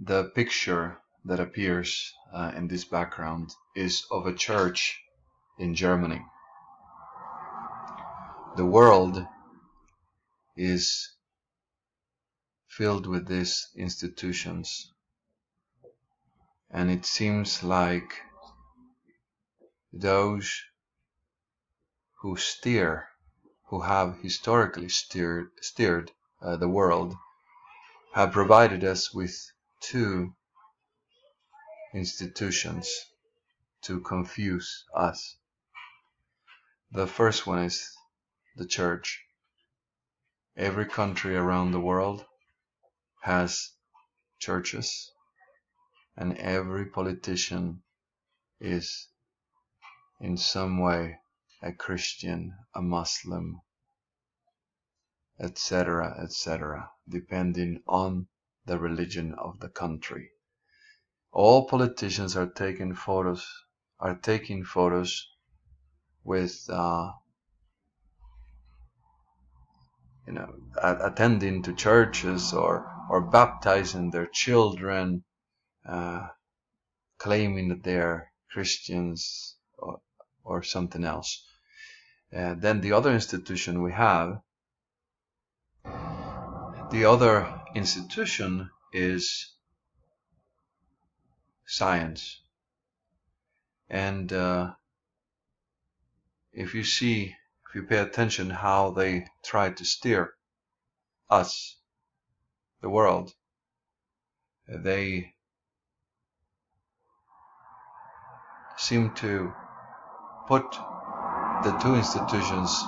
The picture that appears in this background is of a church in Germany. The world is filled with these institutions, and it seems like those who have historically steered the world, have provided us with two institutions to confuse us. The first one is the church. Every country around the world has churches, and every politician is in some way a Christian, a Muslim, etc., etc., depending on the religion of the country. All politicians are taking photos with attending to churches or baptizing their children, claiming that they're Christians or something else. Then the other institution is science. And if you pay attention how they try to steer us, the world, they seem to put the two institutions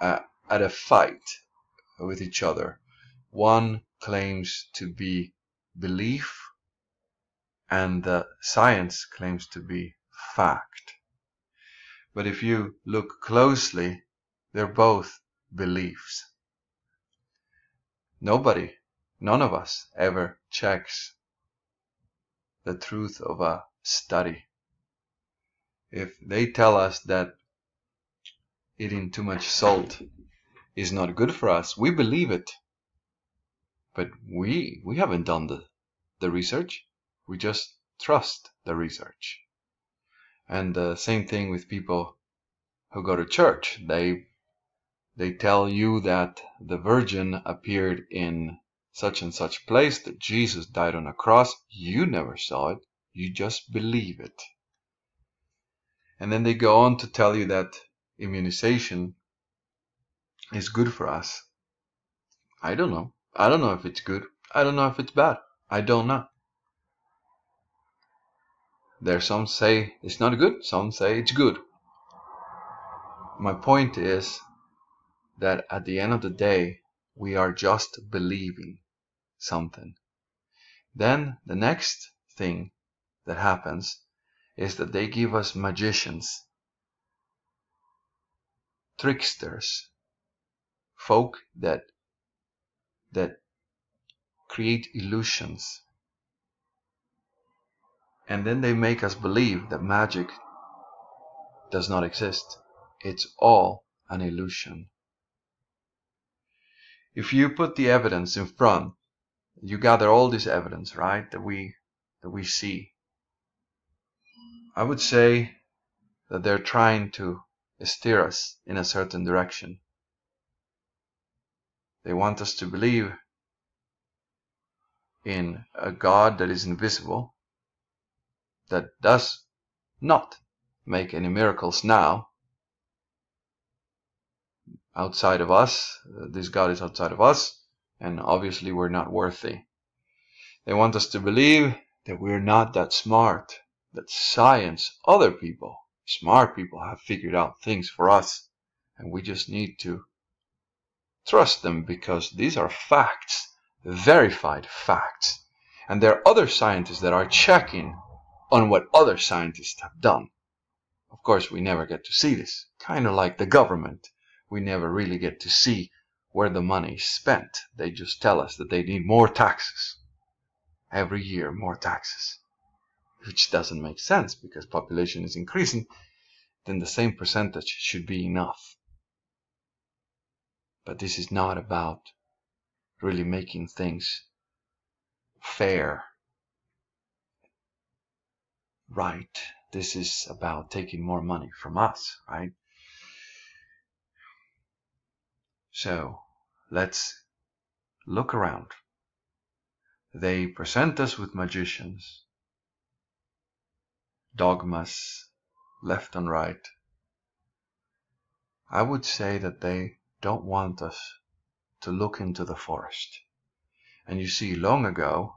at a fight with each other. One claims to be belief, and the science claims to be fact. But if you look closely, they're both beliefs. None of us ever checks the truth of a study. If they tell us that eating too much salt is not good for us, we believe it. But we haven't done the research. We just trust the research. And the same thing with people who go to church. They tell you that the Virgin appeared in such and such place, that Jesus died on a cross. You never saw it. You just believe it. And then they go on to tell you that immunization is good for us. I don't know. I don't know if it's good. I don't know if it's bad. I don't know. Some say it's not good, some say it's good. My point is that at the end of the day, we are just believing something. Then the next thing that happens is that they give us magicians, tricksters, folk that create illusions. And then they make us believe that magic does not exist. It's all an illusion. If you put the evidence in front, you gather all this evidence, right, that we see, I would say that they're trying to steer us in a certain direction. They want us to believe in a God that is invisible, that does not make any miracles now outside of us. This God is outside of us, and obviously we're not worthy. They want us to believe that we're not that smart, that science, other people, smart people, have figured out things for us, and we just need to trust them because these are facts, verified facts. And there are other scientists that are checking on what other scientists have done. Of course, we never get to see this. Kind of like the government. We never really get to see where the money is spent. They just tell us that they need more taxes. Every year, more taxes. Which doesn't make sense, because population is increasing. Then the same percentage should be enough. But this is not about really making things fair, right. This is about taking more money from us, right? So let's look around. They present us with magicians, dogmas, left and right. I would say that they don't want us to look into the forest. And you see, long ago,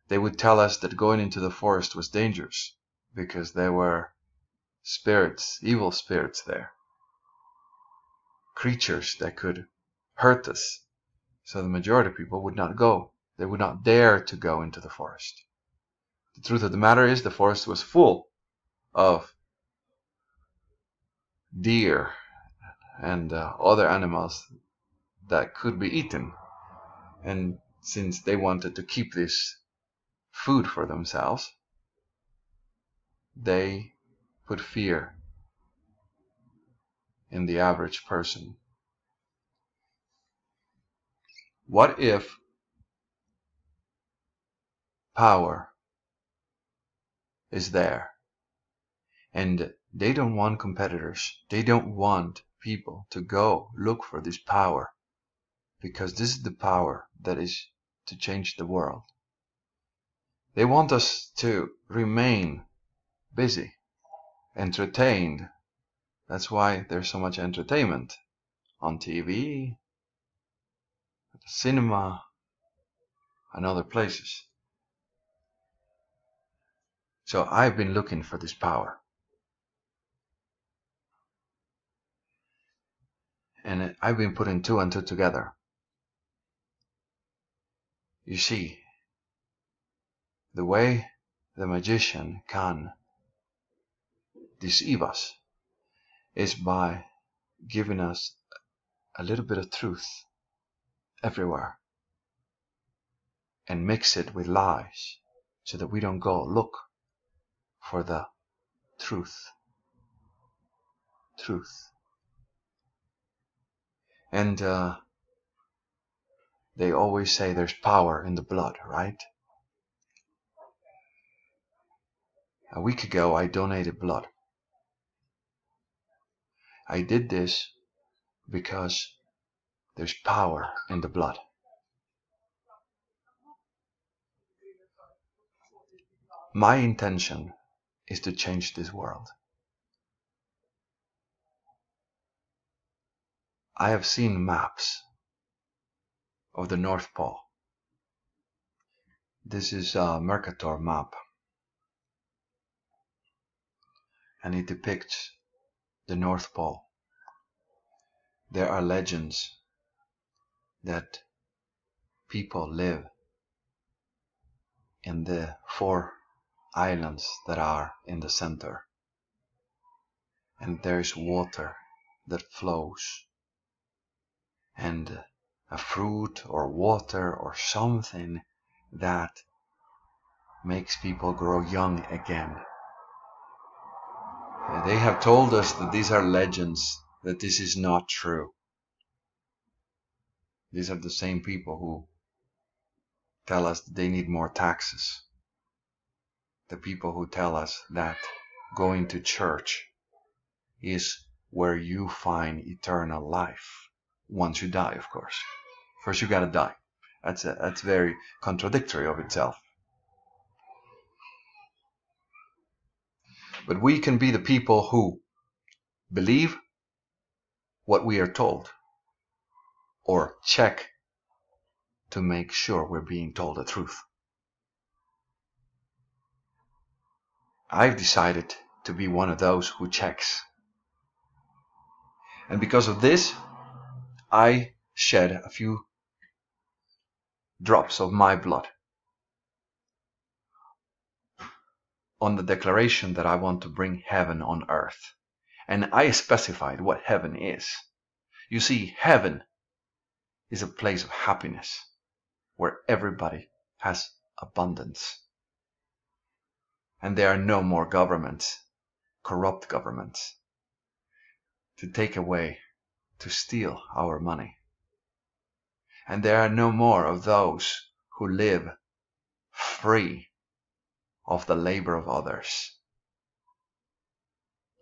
they would tell us that going into the forest was dangerous because there were spirits, evil spirits there, creatures that could hurt us. So the majority of people would not go. They would not dare to go into the forest. The truth of the matter is the forest was full of deer and other animals that could be eaten. And since they wanted to keep this food for themselves, they put fear in the average person. What if power is there and they don't want competitors? They don't want people to go look for this power because this is the power that is to change the world. They want us to remain busy, entertained. That's why there's so much entertainment on TV, at the cinema, and other places. So I've been looking for this power. And I've been putting two and two together. You see, the way the magician can deceive us is by giving us a little bit of truth everywhere and mix it with lies so that we don't go look for the truth. And they always say there's power in the blood, right? A week ago I donated blood. I did this because there's power in the blood. My intention is to change this world. I have seen maps of the North Pole. This is a Mercator map, and it depicts the North Pole. There are legends that people live in the 4 islands that are in the center, and there's water that flows, and a fruit or water or something that makes people grow young again. They have told us that these are legends, that this is not true. These are the same people who tell us that they need more taxes. The people who tell us that going to church is where you find eternal life. Once you die, of course. First you gotta die. That's very contradictory of itself. But we can be the people who believe what we are told, or check to make sure we're being told the truth. I've decided to be one of those who checks. And because of this, I shed a few drops of my blood on the declaration that I want to bring heaven on earth. And I specified what heaven is. You see, heaven is a place of happiness where everybody has abundance. And there are no more governments, corrupt governments, to take away, to steal our money. And there are no more of those who live free of the labor of others,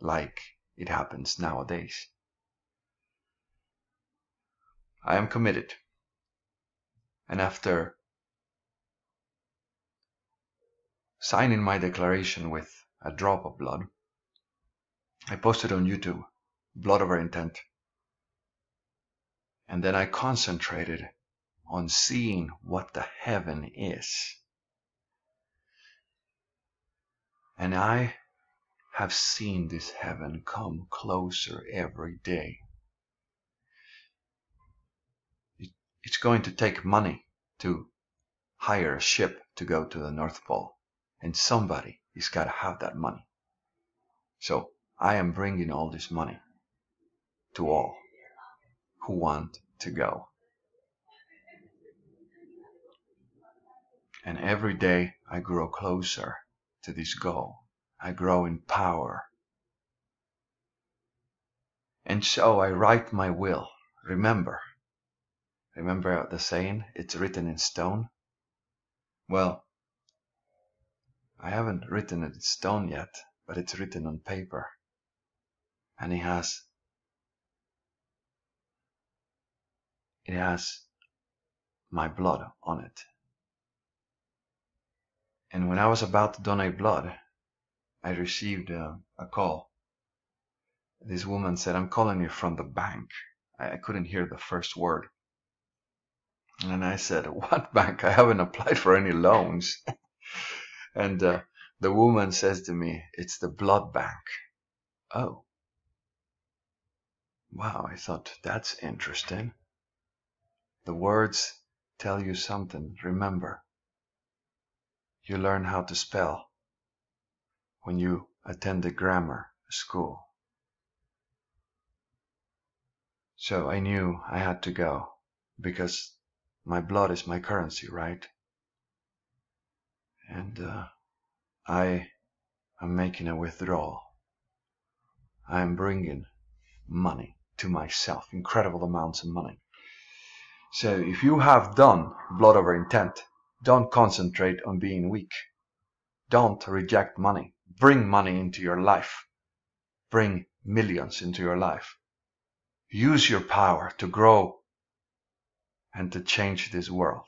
like it happens nowadays. I am committed, and after signing my declaration with a drop of blood, I posted on YouTube, Blood Over Intent, and then I concentrated on seeing what the heaven is. And I have seen this heaven come closer every day. It's going to take money to hire a ship to go to the North Pole, and somebody has got to have that money. So I am bringing all this money to all who want to go. And every day I grow closer to this goal. I grow in power. And so I write my will. Remember the saying, it's written in stone? Well, I haven't written it in stone yet, but it's written on paper. And it has my blood on it. And when I was about to donate blood, I received a call. This woman said, "I'm calling you from the bank." I couldn't hear the first word. And I said, "What bank? I haven't applied for any loans." And the woman says to me, "It's the blood bank." Oh. Wow, I thought, that's interesting. The words tell you something. Remember, you learn how to spell when you attend a grammar school. So I knew I had to go, because my blood is my currency, right? And I am making a withdrawal. I am bringing money to myself, incredible amounts of money. So if you have done blood over intent, don't concentrate on being weak. Don't reject money. Bring money into your life. Bring millions into your life. Use your power to grow and to change this world.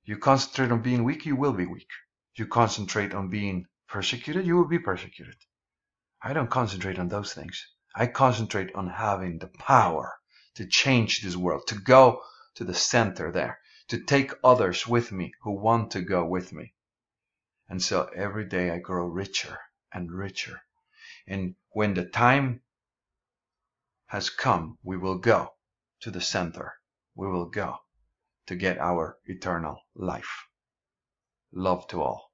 You concentrate on being weak, you will be weak. You concentrate on being persecuted, you will be persecuted. I don't concentrate on those things. I concentrate on having the power to change this world, to go to the center there, to take others with me who want to go with me. And so every day I grow richer and richer. And when the time has come, we will go to the center. We will go to get our eternal life. Love to all.